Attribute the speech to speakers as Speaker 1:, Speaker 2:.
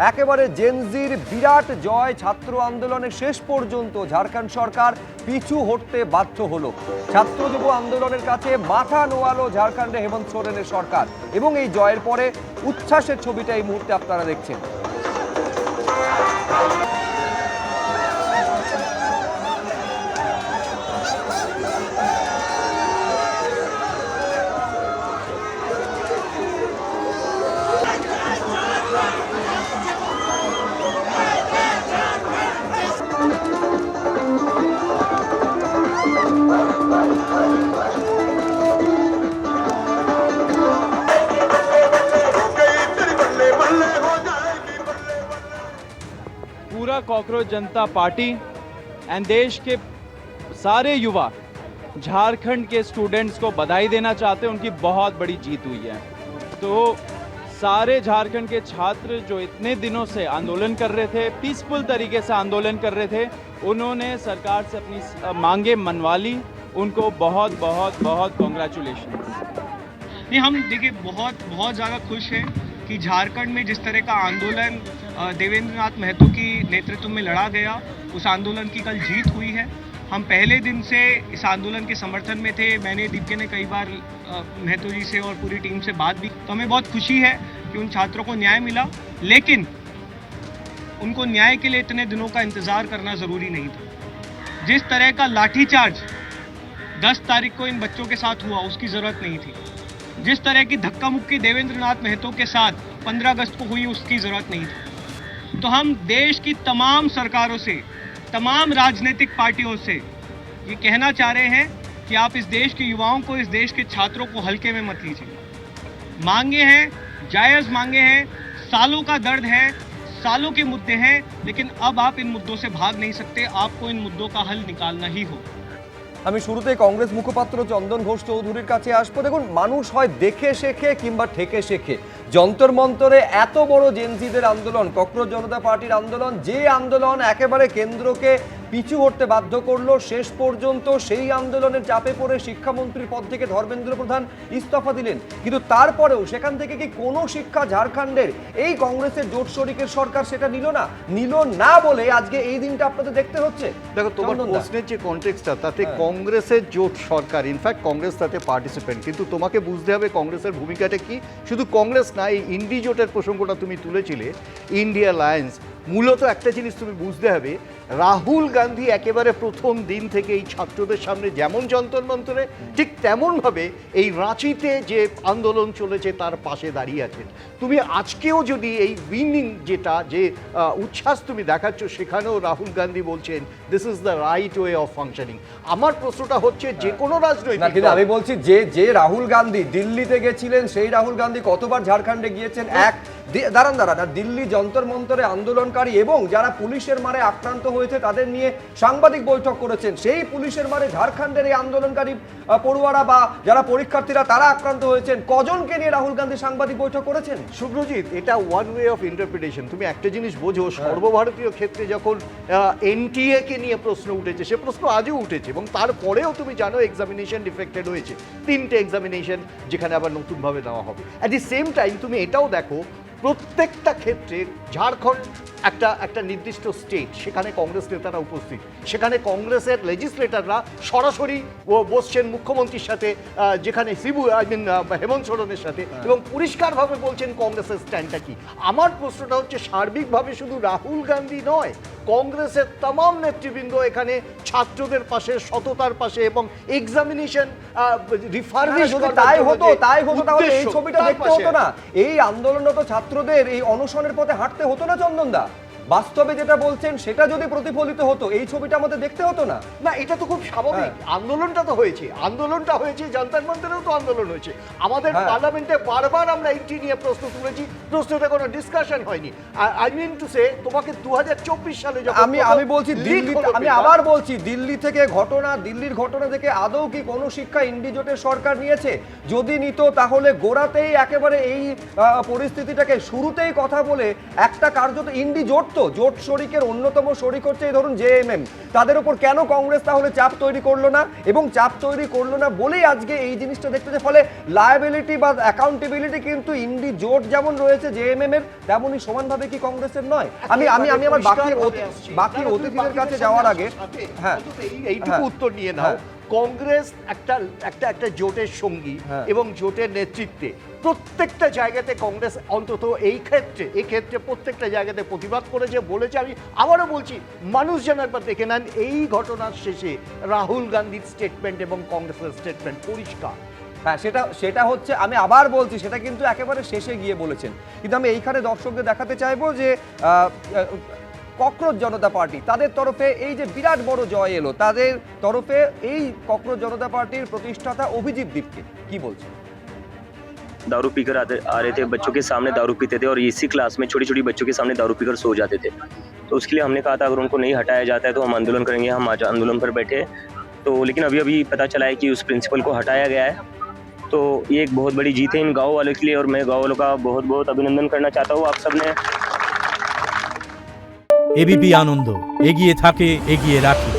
Speaker 1: একেবারে জেনজির বিরাট জয় ছাত্র আন্দোলনের শেষ পর্যন্ত ঝাড়খণ্ড সরকার পিছু হটতে বাধ্য হলো। ছাত্র যুব আন্দোলনের কাছে মাথা নোয়ালো ঝাড়খণ্ডে হেমন্ত সোরেনের সরকার এবং এই জয়ের পরে উচ্ছ্বাসের ছবিটা এই মুহূর্তে আপনারা দেখছেন।
Speaker 2: पूरा कॉकरोच जनता पार्टी एंड देश के सारे युवा झारखंड के स्टूडेंट्स को बधाई देना चाहते हैं। उनकी बहुत बड़ी जीत हुई है। तो सारे झारखंड के छात्र जो इतने दिनों से आंदोलन कर रहे थे, पीसफुल तरीके से आंदोलन कर रहे थे, उन्होंने सरकार से अपनी मांगे मनवा ली। उनको बहुत बहुत बहुत कॉन्ग्रेचुलेशन।
Speaker 3: नहीं, हम देखिए बहुत ज़्यादा खुश हैं कि झारखंड में जिस तरह का आंदोलन देवेंद्र नाथ महतो की नेतृत्व में लड़ा गया, उस आंदोलन की कल जीत हुई है। हम पहले दिन से इस आंदोलन के समर्थन में थे। मैंने दीप्के ने कई बार महतो जी से और पूरी टीम से बात भी, तो हमें बहुत खुशी है कि उन छात्रों को न्याय मिला, लेकिन उनको न्याय के लिए इतने दिनों का इंतज़ार करना ज़रूरी नहीं था। जिस तरह का लाठीचार्ज 10 तारीख को इन बच्चों के साथ हुआ, उसकी ज़रूरत नहीं थी। जिस तरह की धक्का मुक्की देवेंद्र नाथ महतो के साथ 15 अगस्त को हुई, उसकी ज़रूरत नहीं थी। तो हम देश की तमाम सरकारों से, तमाम राजनीतिक पार्टियों से ये कहना चाह रहे हैं कि आप इस देश के युवाओं को, इस देश के छात्रों को हल्के में मत लीजिए। मांगे हैं, जायज़ मांगे हैं, सालों का दर्द है, सालों के मुद्दे हैं, लेकिन अब आप इन मुद्दों से भाग नहीं सकते। आपको इन मुद्दों का हल निकालना ही होगा।
Speaker 1: আমি শুরুতে কংগ্রেস মুখপাত্র চন্দন ঘোষ চৌধুরীর কাছে আসবো। দেখুন, মানুষ হয় দেখে শেখে কিংবা ঠেকে শেখে। যন্তর মন্তরে এত বড় জেনজিদের আন্দোলন, ককরোচ জনতা পার্টির আন্দোলন, যে আন্দোলন একেবারে কেন্দ্রকে পিছু হটতে বাধ্য করলো, শেষ পর্যন্ত সেই আন্দোলনের চাপে পড়ে শিক্ষামন্ত্রীর পদ থেকে ধর্মেন্দ্র প্রধান ইস্তফা দিলেন। কিন্তু তারপরেও সেখান থেকে কি কোনো শিক্ষা ঝাড়খণ্ডের এই কংগ্রেসের জোট শরিকের সরকার সেটা নিল না বলে আজকে এই দিনটা আপনাদের দেখতে হচ্ছে।
Speaker 4: দেখো, তোমার প্রশ্নের যে কনটেক্সটটা, তাতে কংগ্রেসের জোট সরকার, ইনফ্যাক্ট কংগ্রেস তাতে পার্টিসিপেন্ট, কিন্তু তোমাকে বুঝতে হবে কংগ্রেসের ভূমিকাটা কি। শুধু কংগ্রেস না, এই ইন্ডি জোটের প্রসঙ্গটা তুমি তুলেছিলে, ইন্ডিয়া অ্যালায়েন্স, মূলত একটা জিনিস তুমি বুঝতে হবে, রাহুল গান্ধী একেবারে প্রথম দিন থেকে এই ছাত্রদের সামনে যেমন যন্তর মন্তরে, ঠিক তেমনভাবে এই রাঁচিতে যে আন্দোলন চলেছে তার পাশে দাঁড়িয়ে আছেন। তুমি আজকেও যদি এই উইনিং যে উচ্ছ্বাস তুমি দেখাচ্ছ, সেখানেও রাহুল গান্ধী বলছেন this is the right way of functioning. আমার প্রশ্নটা হচ্ছে, যে কোনো রাজনৈতিক,
Speaker 1: আমি বলছি যে রাহুল গান্ধী দিল্লিতে গেছিলেন, সেই রাহুল গান্ধী কতবার ঝাড়খণ্ডে গিয়েছেন? দাঁড়ান, দিল্লি যন্তর মন্তরে আন্দোলনকারী এবং যারা পুলিশের মারে আক্রান্ত হয়েছে তাদের নিয়ে সাংবাদিক বৈঠক করেছেন। সেই পুলিশের মারে ঝাড়খণ্ডের এই আন্দোলনকারী পড়ুয়ারা বা যারা পরীক্ষার্থীরা তারা আক্রান্ত হয়েছেন, কজনকে নিয়ে রাহুল গান্ধী সাংবাদিক বৈঠক করেছেন?
Speaker 4: শুভ্রজিৎ, এটা ওয়ান ওয়ে অফ ইন্টারপ্রিটেশন। তুমি একটা জিনিস বোঝো, সর্বভারতীয় ক্ষেত্রে যখন এনটিএ কে নিয়ে প্রশ্ন উঠেছে, সে প্রশ্ন আজও উঠেছে, এবং তারপরেও তুমি জানো এক্সামিনেশন ডিফেক্টেড হয়েছে, 3টে এক্সামিনেশন যেখানে আবার নতুনভাবে দেওয়া হবে। অ্যাট দি সেম টাইম তুমি এটাও দেখো, প্রত্যেকটা ক্ষেত্রে ঝাড়খণ্ড একটা নির্দিষ্ট স্টেট, সেখানে কংগ্রেস নেতারা উপস্থিত, সেখানে কংগ্রেসের লেজিসলেটররা সরাসরি বসছেন মুখ্যমন্ত্রীর সাথে, যেখানে হেমন্ত সোরেনের সাথে, এবং পরিষ্কারভাবে বলছেন কংগ্রেসের স্ট্যান্ডটা কি। আমার প্রশ্নটা হচ্ছে, সার্বিকভাবে শুধু রাহুল গান্ধী নয়, কংগ্রেসের तमाम নেতৃবৃন্দ এখানে ছাত্রদের পাশে, সততার পাশে, এবং এক্সামিনেশন রিফার্বিশ
Speaker 1: তাই হতো তাহলে এই ছবিটা দেখতে হতো না, এই আন্দোলনরত ছাত্রদের এই অনশনের পথে হাঁটতে হতো না চন্দনদা। বাস্তবে যেটা বলছেন সেটা যদি প্রতিফলিত হতো, এই ছবিটা আমাদের দেখতে হতো না।
Speaker 4: না, এটা তো খুব স্বাভাবিক। আন্দোলনটা হয়েছে, যন্তর মন্তরেও তো আন্দোলন হয়েছে। আমাদের পার্লামেন্টে বারবার আমরা এইটি নিয়ে প্রশ্ন তুলেছি, প্রশ্নতে কোনো ডিসকাশন হয়নি। আই মিন টু সে, তোমাকে 2024 সালে যখন
Speaker 1: আমি বলছি আমি আবার বলছি, দিল্লির ঘটনা থেকে আদৌ কি কোনো শিক্ষা ইন্ডি জোটের সরকার নিয়েছে? যদি নিত তাহলে গোড়াতেই একেবারে এই পরিস্থিতিটাকে শুরুতেই কথা বলে একটা কার্যত ইন্ডি জোট জোট শরিকের অন্যতম শরিক হচ্ছে এই ধরুন জেএমএম, তাদের উপর কেন কংগ্রেস তাহলে চাপ তৈরি করলো না? এবং চাপ তৈরি করলো না বলেই আজকে এই জিনিসটা দেখতে যে ফলে লায়াবিলিটি বা অ্যাকাউন্টেবিলিটি কিন্তু ইন্ডি জোট যেমন রয়েছে জেএমএম এর, তেমনই সমানভাবে কি কংগ্রেসের নয়? আমি আমার বাকি অতিথিদের কাছে যাওয়ার আগে হ্যাঁ
Speaker 4: এইটুকু উত্তর নিয়ে নাও।
Speaker 1: হ্যাঁ।
Speaker 4: কংগ্রেস একটা জোটের সঙ্গী
Speaker 1: হ্যাঁ।
Speaker 4: এবং জোটের নেতৃত্বে প্রত্যেকটা জায়গাতে কংগ্রেস অন্তত এই ক্ষেত্রে প্রত্যেকটা জায়গাতে প্রতিবাদ করেছে, বলেছে। আমি আবারও বলছি, মানুষ যেন একবার দেখে নেন এই ঘটনার শেষে রাহুল গান্ধীর স্টেটমেন্ট এবং কংগ্রেসের স্টেটমেন্ট পরিষ্কার।
Speaker 1: হ্যাঁ, সেটা হচ্ছে, আমি আবার বলছি, সেটা কিন্তু একেবারে শেষে গিয়ে বলেছেন। কিন্তু আমি এইখানে দর্শকদের দেখাতে চাইবো যে ককরোচ জনতা পার্টি তাদের তরফে এই যে বিরাট বড় জয় এলো, তাদের তরফে এই ককরোচ জনতা পার্টির প্রতিষ্ঠাতা অভিজিৎ দীপকে কি বলছে।
Speaker 5: दारू पीकर आ रहे थे, बच्चों के सामने दारू पीते थे और इसी क्लास में छोटी छोटी बच्चों के सामने दारू पीकर सो जाते थे। तो उसके लिए हमने कहा था अगर उनको नहीं हटाया जाता है तो हम आंदोलन करेंगे। हम आज आंदोलन पर बैठे तो लेकिन अभी पता चला है कि उस प्रिंसिपल को हटाया गया है। तो ये एक बहुत बड़ी जीत है इन गाँव वालों के लिए और मैं गाँव वालों का बहुत बहुत अभिनंदन करना चाहता हूँ आप सबने।
Speaker 6: एबीपी आनंद एगिए थाके एगिए राखे।